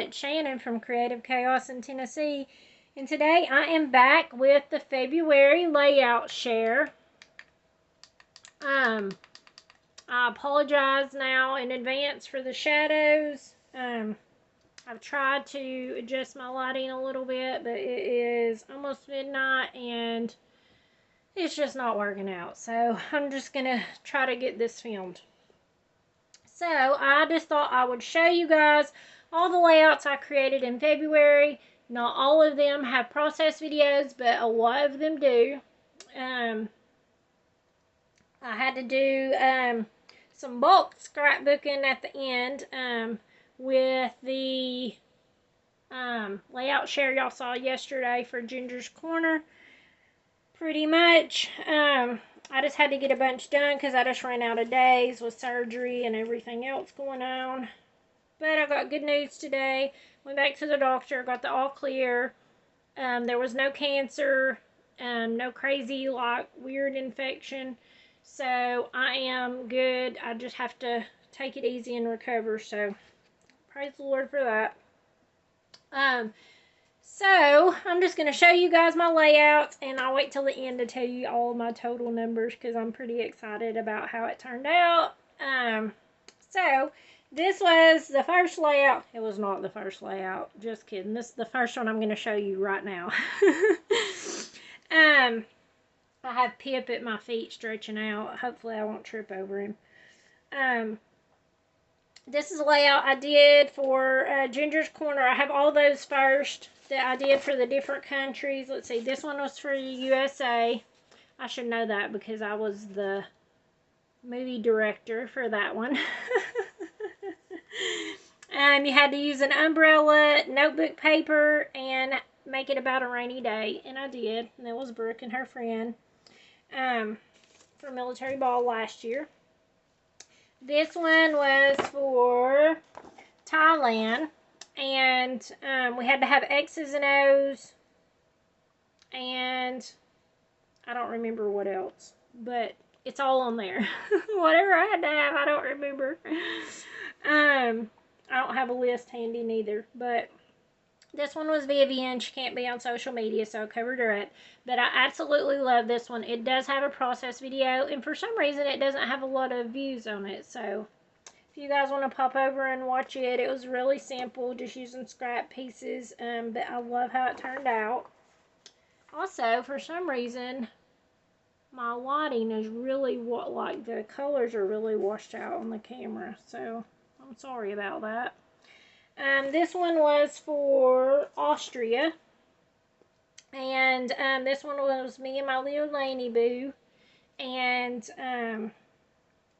It's Shannon from Creative Chaos in Tennessee, and today I am back with the February layout share. I apologize now in advance for the shadows. I've tried to adjust my lighting a little bit, but it is almost midnight and it's just not working out. So I'm just going to try to get this filmed. So I just thought I would show you guys all the layouts I created in February. Not all of them have process videos, but a lot of them do. I had to do some bulk scrapbooking at the end with the layout share y'all saw yesterday for Ginger's Corner. Pretty much. I just had to get a bunch done because I just ran out of days with surgery and everything else going on. But I got good news today. Went back to the doctor, got the all clear. There was no cancer, no crazy like weird infection. So I am good. I just have to take it easy and recover. So praise the Lord for that. So I'm just going to show you guys my layouts, and I'll wait till the end to tell you all my total numbers because I'm pretty excited about how it turned out. So this was the first layout. It was not the first layout. Just kidding. This is the first one I'm going to show you right now. I have Pip at my feet stretching out. Hopefully I won't trip over him. This is a layout I did for Ginger's Corner. I have all those first that I did for the different countries. Let's see. This one was for the USA. I should know that because I was the movie director for that one. You had to use an umbrella, notebook paper, and make it about a rainy day. And I did. And that was Brooke and her friend for Military Ball last year. This one was for Thailand, and we had to have X's and O's, and I don't remember what else, but it's all on there. Whatever I had to have, I don't remember. I don't have a list handy neither, but this one was Vivian. She can't be on social media, so I covered her up. But I absolutely love this one. It does have a process video, and for some reason it doesn't have a lot of views on it. So if you guys want to pop over and watch it, it was really simple, just using scrap pieces. But I love how it turned out. Also, for some reason, my lighting is really like the colors are really washed out on the camera. So I'm sorry about that. This one was for Austria, and this one was me and my little Laney Boo, and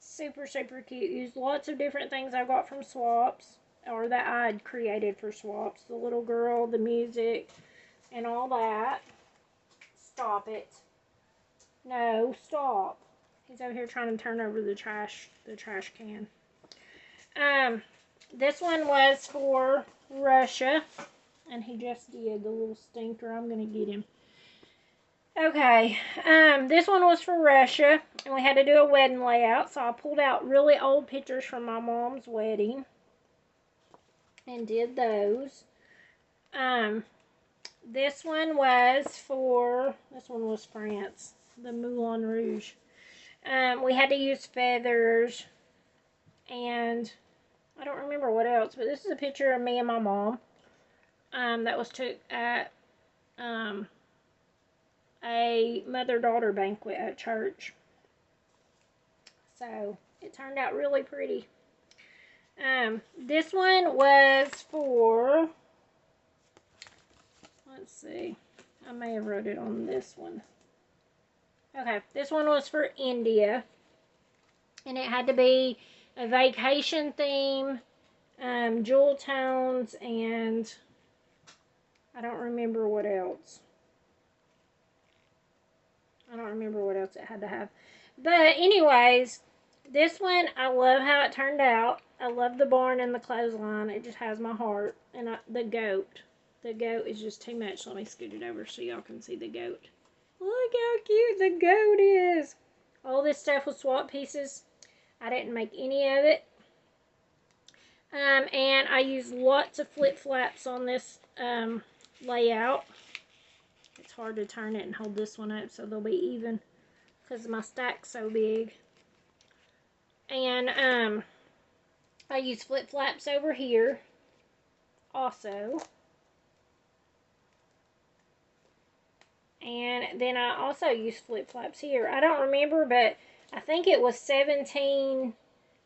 super cute. Used lots of different things I got from swaps, or that I'd created for swaps. The little girl, the music, and all that. Stop it. No, stop. He's over here trying to turn over the trash can. This one was for Russia, and he just did, the little stinker. I'm going to get him. Okay, this one was for Russia, and we had to do a wedding layout, so I pulled out really old pictures from my mom's wedding and did those. This one was France, the Moulin Rouge. We had to use feathers, and I don't remember what else, but this is a picture of me and my mom that was took at a mother-daughter banquet at church. So it turned out really pretty. This one was for, let's see, I may have wrote it on this one. Okay, this one was for India, and it had to be a vacation theme, jewel tones, and I don't remember what else. I don't remember what else it had to have. But anyways, this one, I love how it turned out. I love the barn and the clothesline. It just has my heart. And the goat. The goat is just too much. Let me scoot it over so y'all can see the goat. Look how cute the goat is. All this stuff was swap pieces. I didn't make any of it. And I used lots of flip flaps on this layout. It's hard to turn it and hold this one up so they'll be even because my stack's so big. And I use flip flaps over here also. And then I also use flip flaps here. I don't remember, but I think it was 17.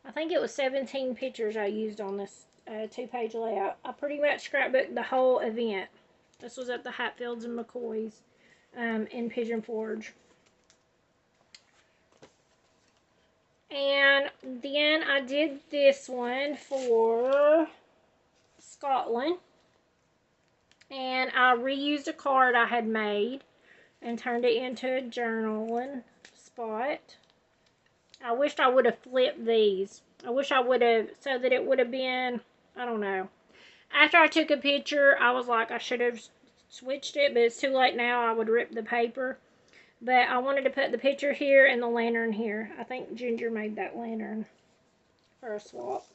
I think it was 17 pictures I used on this 2-page layout. I pretty much scrapbooked the whole event. This was at the Hatfields and McCoys in Pigeon Forge. And then I did this one for Scotland. And I reused a card I had made and turned it into a journaling spot. I wished I would have flipped these. I wish I would have, so that it would have been, I don't know. After I took a picture, I was like, I should have switched it, but it's too late now. I would rip the paper. But I wanted to put the picture here and the lantern here. I think Ginger made that lantern for a swap.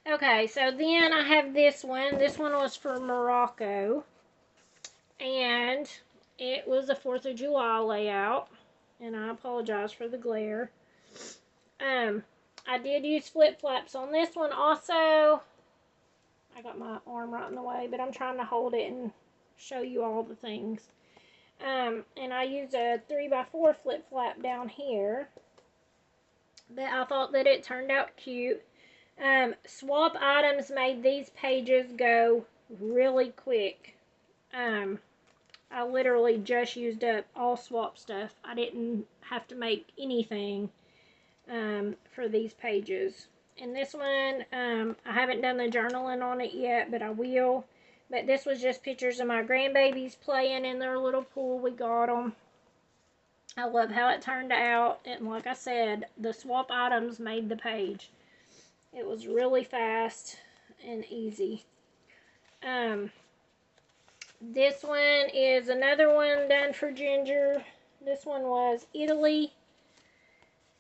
Okay, so then I have this one. This one was for Morocco. And it was a 4th of July layout. And I apologize for the glare. I did use flip flaps on this one also. I got my arm right in the way, but I'm trying to hold it and show you all the things. And I used a 3x4 flip flap down here. But I thought that it turned out cute. Swap items made these pages go really quick. I literally just used up all swap stuff. I didn't have to make anything for these pages. And this one, I haven't done the journaling on it yet, but I will. But this was just pictures of my grandbabies playing in their little pool. We got them. I love how it turned out. And like I said, the swap items made the page. It was really fast and easy. This one is another one done for Ginger. This one was Italy.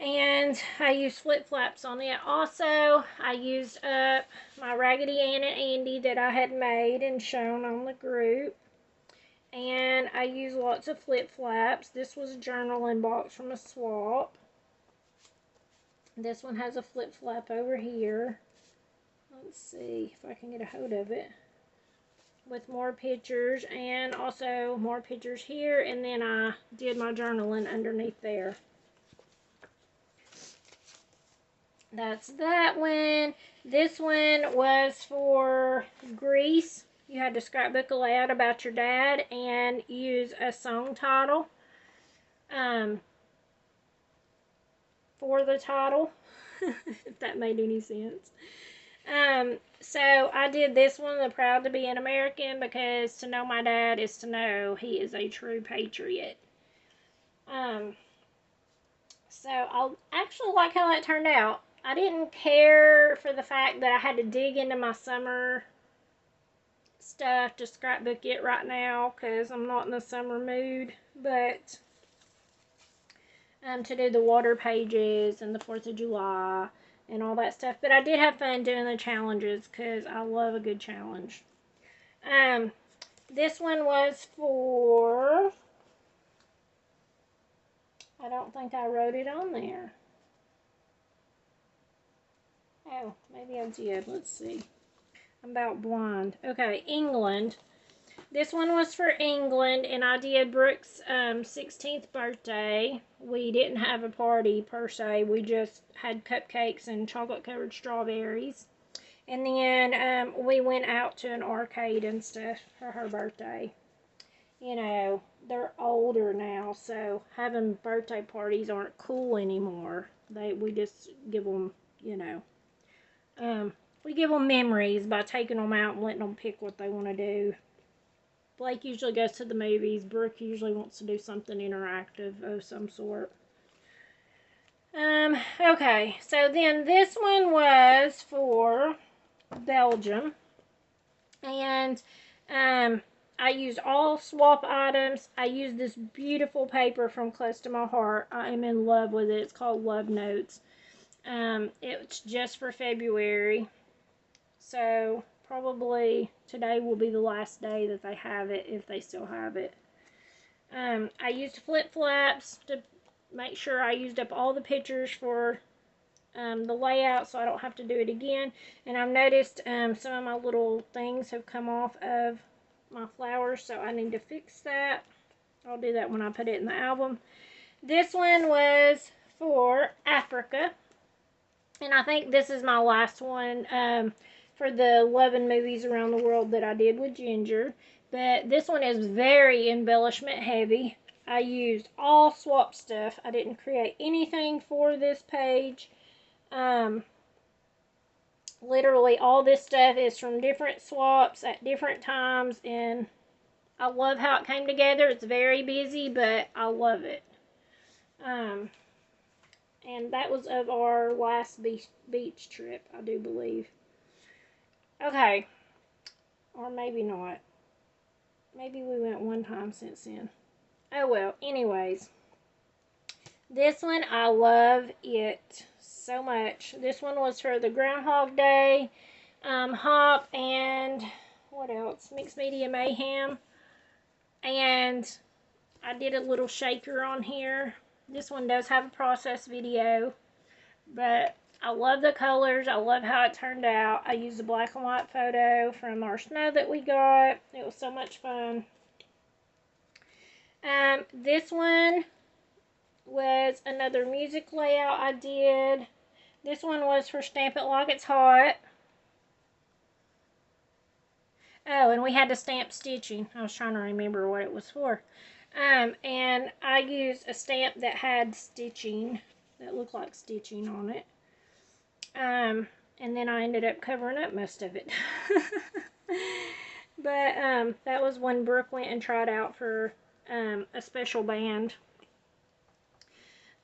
And I used flip flaps on it. Also, I used up my Raggedy Ann and Andy that I had made and shown on the group. And I used lots of flip flaps. This was a journaling box from a swap. This one has a flip flap over here. Let's see if I can get a hold of it. With more pictures and also more pictures here. And then I did my journaling underneath there. That's that one. This one was for Greece. You had to scrapbook a layout about your dad and use a song title for the title, if that made any sense. So I did this one, the Proud to be an American, because to know my dad is to know he is a true patriot. So I actually like how that turned out. I didn't care for the fact that I had to dig into my summer stuff to scrapbook it right now because I'm not in the summer mood, but to do the water pages and the 4th of July and all that stuff. But I did have fun doing the challenges because I love a good challenge. This one was for, I don't think I wrote it on there. Oh, maybe I did. Let's see. I'm about blind. Okay, England. This one was for England, and I did Brooke's 16th birthday. We didn't have a party, per se. We just had cupcakes and chocolate-covered strawberries. And then we went out to an arcade and stuff for her birthday. You know, they're older now, so having birthday parties aren't cool anymore. We just give them, you know, we give them memories by taking them out and letting them pick what they want to do. Blake usually goes to the movies. Brooke usually wants to do something interactive of some sort. Okay, so then this one was for Belgium. And I used all swap items. I used this beautiful paper from Close to My Heart. I am in love with it. It's called Love Notes. It's just for February. So probably today will be the last day that they have it, if they still have it. I used flip flaps to make sure I used up all the pictures for the layout, so I don't have to do it again. And I've noticed some of my little things have come off of my flowers, so I need to fix that. I'll do that when I put it in the album. This one was for Africa, and I think this is my last one for the 11 movies around the world that I did with Ginger. But this one is very embellishment heavy. I used all swap stuff. I didn't create anything for this page. Literally all this stuff is from different swaps at different times, and I love how it came together. It's very busy, but I love it. And that was of our last beach trip, I do believe. Okay. Or maybe not. Maybe we went one time since then. Oh well, anyways. This one, I love it so much. This one was for the Groundhog Day hop, and what else? Mixed Media Mayhem. And I did a little shaker on here. This one does have a process video, but I love the colors. I love how it turned out. I used a black and white photo from our snow that we got. It was so much fun. This one was another music layout I did. This one was for Stamp It Like It's Hot. Oh, and we had to stamp stitching. I was trying to remember what it was for. And I used a stamp that had stitching, that looked like stitching on it. And then I ended up covering up most of it. But that was when Brooke went and tried out for a special band.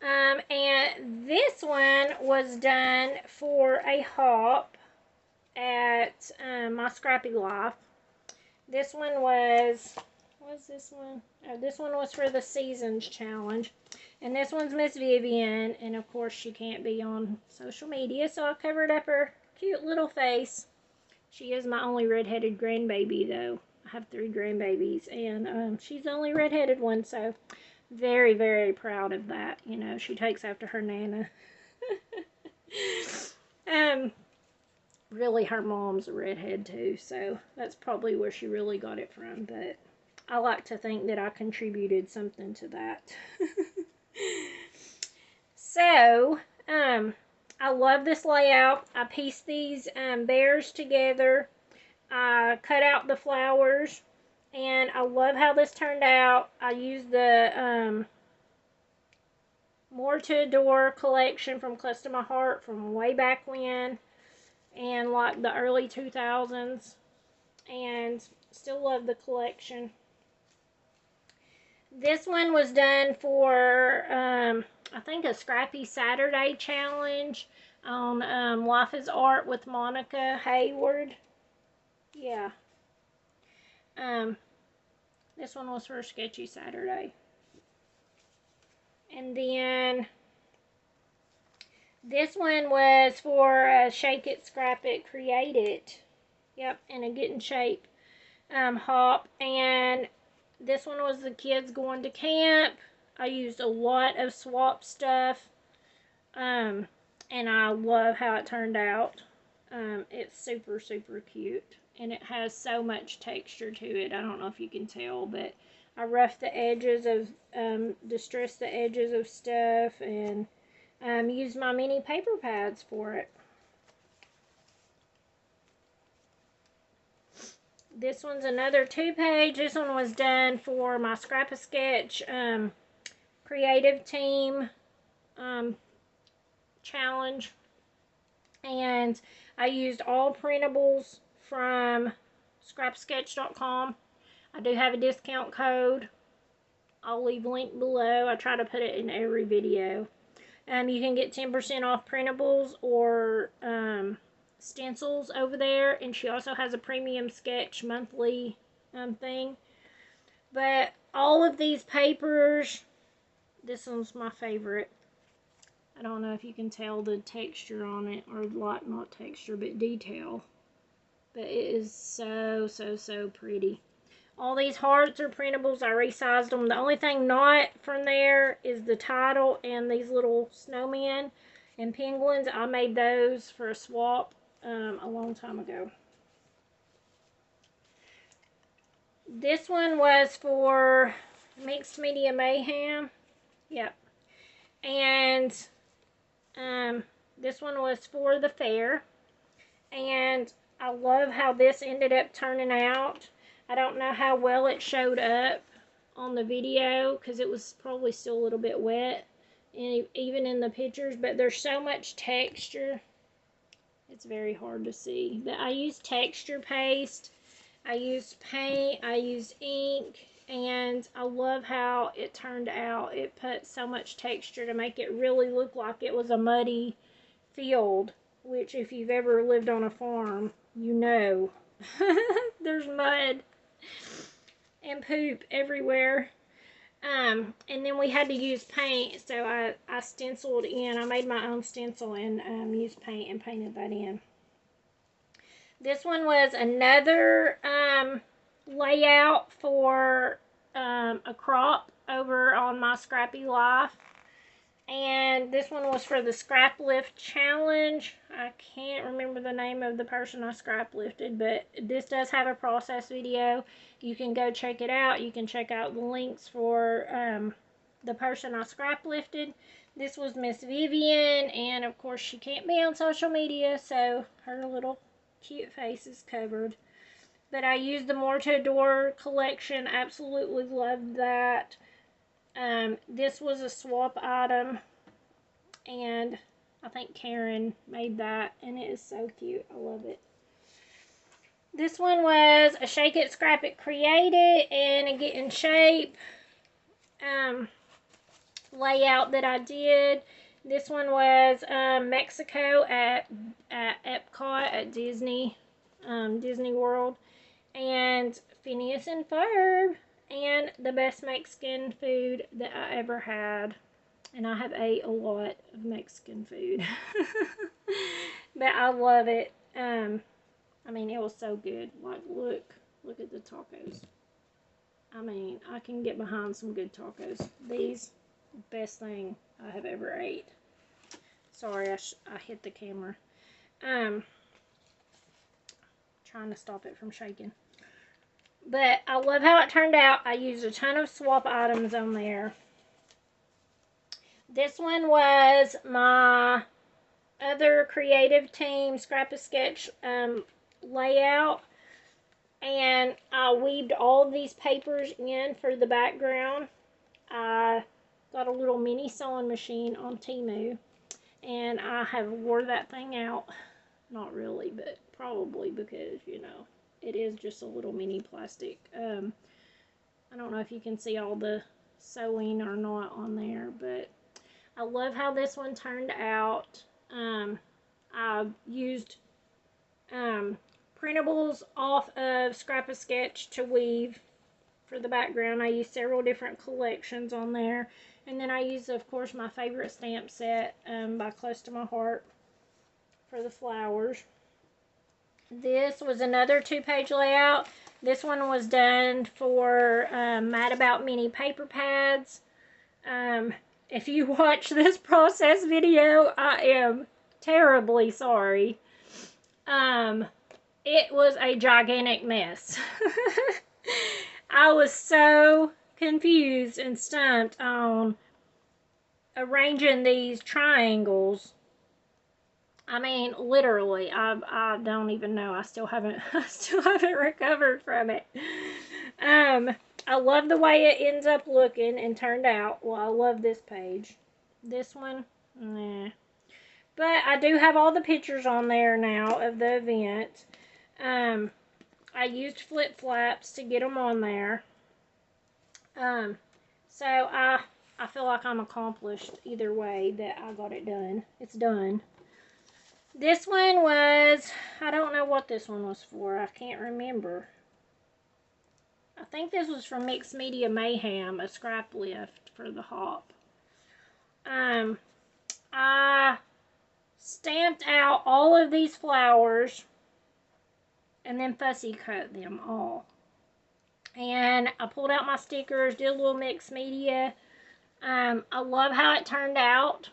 And this one was done for a hop at my Scrappy Life. This one was, what was this one? Oh, this one was for the Seasons Challenge. And this one's Miss Vivian, and of course she can't be on social media, so I covered up her cute little face. She is my only redheaded grandbaby, though. I have 3 grandbabies, and she's the only redheaded one, so very, very proud of that. You know, she takes after her Nana. Really, her mom's a redhead, too, so that's probably where she really got it from, but I like to think that I contributed something to that. So, I love this layout. I pieced these bears together. I cut out the flowers, and I love how this turned out. I used the More to Adore collection from Close to My Heart from way back when, and like the early 2000s, and still love the collection. This one was done for, I think, a Scrappy Saturday challenge on Life is Art with Monica Hayward. Yeah. This one was for Sketchy Saturday. And then this one was for Shake It, Scrap It, Create It. Yep, and a Get in Shape hop. And this one was the kids going to camp. I used a lot of swap stuff. And I love how it turned out. It's super, super cute. And it has so much texture to it. I don't know if you can tell, but I roughed the edges of, distressed the edges of stuff, and used my mini paper pads for it. This one's another 2-page. This one was done for my Scrap-A-Sketch creative team challenge. And I used all printables from scrapsketch.com. I do have a discount code. I'll leave a link below. I try to put it in every video. You can get 10% off printables or stencils over there, and she also has a premium sketch monthly thing. But all of these papers, this one's my favorite. I don't know if you can tell the texture on it, or like, not texture, but detail. But it is so, so, so pretty. All these hearts are printables. I resized them. The only thing not from there is the title and these little snowmen and penguins. I made those for a swap a long time ago. This one was for Mixed Media Mayhem. Yep. And this one was for the fair. And I love how this ended up turning out. I don't know how well it showed up on the video because it was probably still a little bit wet, even in the pictures, but there's so much texture. It's very hard to see. But I used texture paste, I used paint, I used ink, and I love how it turned out. It put so much texture to make it really look like it was a muddy field, which if you've ever lived on a farm, you know. There's mud and poop everywhere. And then we had to use paint, so I stenciled in. I made my own stencil and used paint and painted that in. This one was another layout for a crop over on my Scrappy Life. And this one was for the Scrap Lift Challenge. I can't remember the name of the person I scrap lifted, but this does have a process video. You can go check it out. You can check out the links for the person I scrap lifted. This was Miss Vivian, and of course she can't be on social media, so her little cute face is covered. But I used the More to Adore collection. Absolutely loved that. This was a swap item, and I think Karen made that, and it is so cute. I love it. This one was a Shake It, Scrap It, Create It, and a Get in Shape layout that I did. This one was Mexico at Epcot at Disney World, and Phineas and Ferb, and the best Mexican food that I ever had. And I have ate a lot of Mexican food. But I love it. I mean, it was so good. Like, look at the tacos. I mean, I can get behind some good tacos. These, best thing I have ever ate. Sorry, I hit the camera. Trying to stop it from shaking. But I love how it turned out. I used a ton of swap items on there. This one was my other creative team Scrap-A-Sketch layout. And I weaved all of these papers in for the background. I got a little mini sewing machine on Temu. And I have wore that thing out. Not really, but probably because, you know, it is just a little mini plastic. I don't know if you can see all the sewing or not on there, but I love how this one turned out. I used printables off of Scrap-A-Sketch to weave for the background. I used several different collections on there. And then I used, of course, my favorite stamp set by Close to My Heart for the flowers. This was another 2-page layout. This one was done for Mad About Mini paper pads. If you watch this process video, I am terribly sorry. It was a gigantic mess. I was so confused and stumped on arranging these triangles. I mean, literally, I don't even know. I still haven't recovered from it. I love the way it ends up looking and turned out. Well, I love this page. This one, nah. But I do have all the pictures on there now of the event. I used flip flaps to get them on there. So I feel like I'm accomplished either way that I got it done. It's done. This one was, I don't know what this one was for. I can't remember. I think this was from Mixed Media Mayhem, a scrap lift for the hop. I stamped out all of these flowers and then fussy cut them all. And I pulled out my stickers, did a little mixed media. I love how it turned out.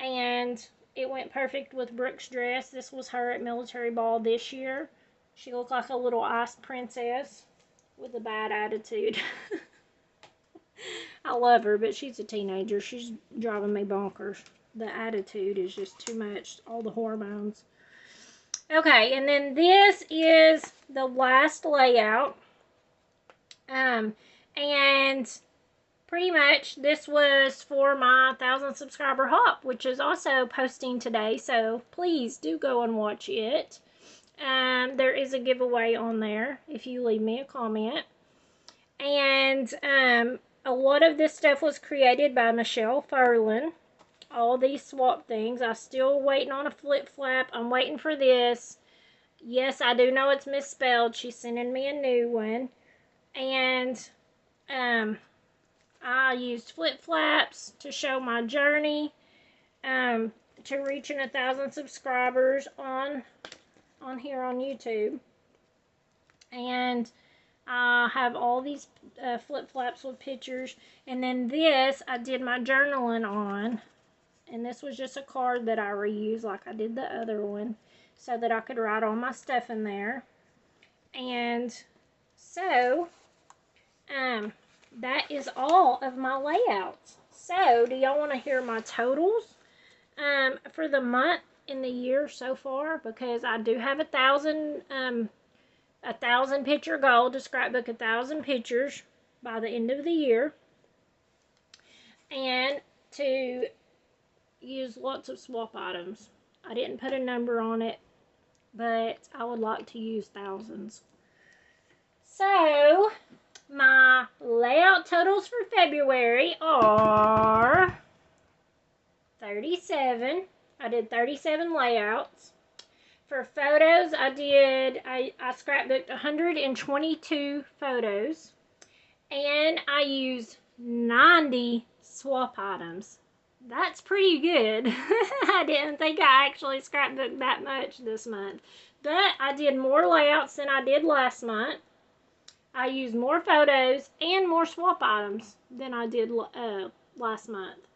And it went perfect with Brooke's dress. This was her at military ball this year. She looked like a little ice princess with a bad attitude. I love her, but she's a teenager. She's driving me bonkers. The attitude is just too much. All the hormones. Okay, and then this is the last layout. And pretty much this was for my 1,000 subscriber hop, which is also posting today. So please do go and watch it. There is a giveaway on there if you leave me a comment. And a lot of this stuff was created by Michelle Furlan. All these swap things. I'm still waiting on a flip flap. I'm waiting for this. Yes, I do know it's misspelled. She's sending me a new one. And I used flip flaps to show my journey to reaching 1,000 subscribers on here on YouTube. And I have all these flip flaps with pictures. And then this I did my journaling on. And this was just a card that I reused like I did the other one, so that I could write all my stuff in there. And so that is all of my layouts. So do y'all want to hear my totals for the month and the year so far? Because I do have 1,000 picture goal to scrapbook 1,000 pictures by the end of the year, and to use lots of swap items. I didn't put a number on it, but I would like to use thousands. So my layout totals for February are 37. I did 37 layouts. For photos, I scrapbooked 122 photos, and I used 90 swap items. That's pretty good. I didn't think I actually scrapbooked that much this month. But I did more layouts than I did last month. I used more photos and more swap items than I did last month.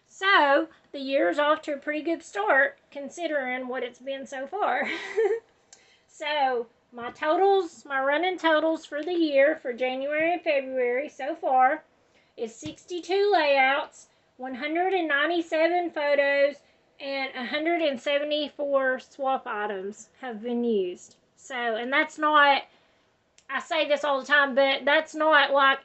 So, the year's off to a pretty good start, considering what it's been so far. So, my totals, my running totals for the year, for January and February so far, is 62 layouts, 197 photos, and 174 swap items have been used. So, and that's not, I say this all the time, but that's not like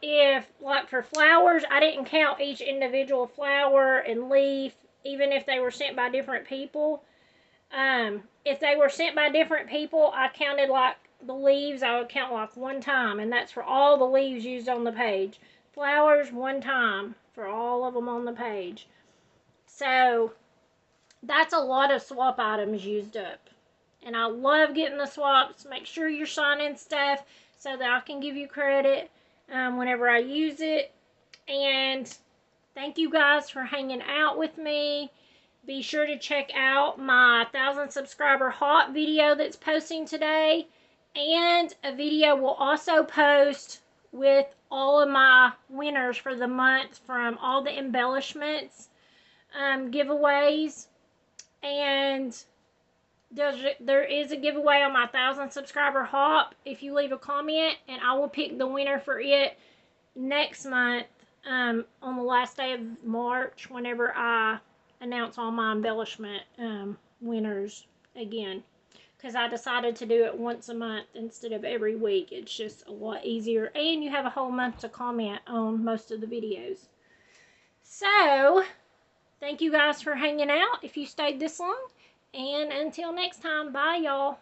like for flowers, I didn't count each individual flower and leaf, even if they were sent by different people. If they were sent by different people, I counted like the leaves, I would count like one time, and that's for all the leaves used on the page. Flowers, one time for all of them on the page. So that's a lot of swap items used up. And I love getting the swaps. Make sure you're signing stuff so that I can give you credit whenever I use it. And thank you guys for hanging out with me. Be sure to check out my 1,000 subscriber hot video that's posting today. And a video will also post with all of my winners for the month from all the embellishments giveaways. And there is a giveaway on my 1,000 subscriber hop if you leave a comment, and I will pick the winner for it next month on the last day of March, whenever I announce all my embellishment winners again, because I decided to do it once a month instead of every week. It's just a lot easier, and you have a whole month to comment on most of the videos. So thank you guys for hanging out if you stayed this long, and until next time, bye y'all.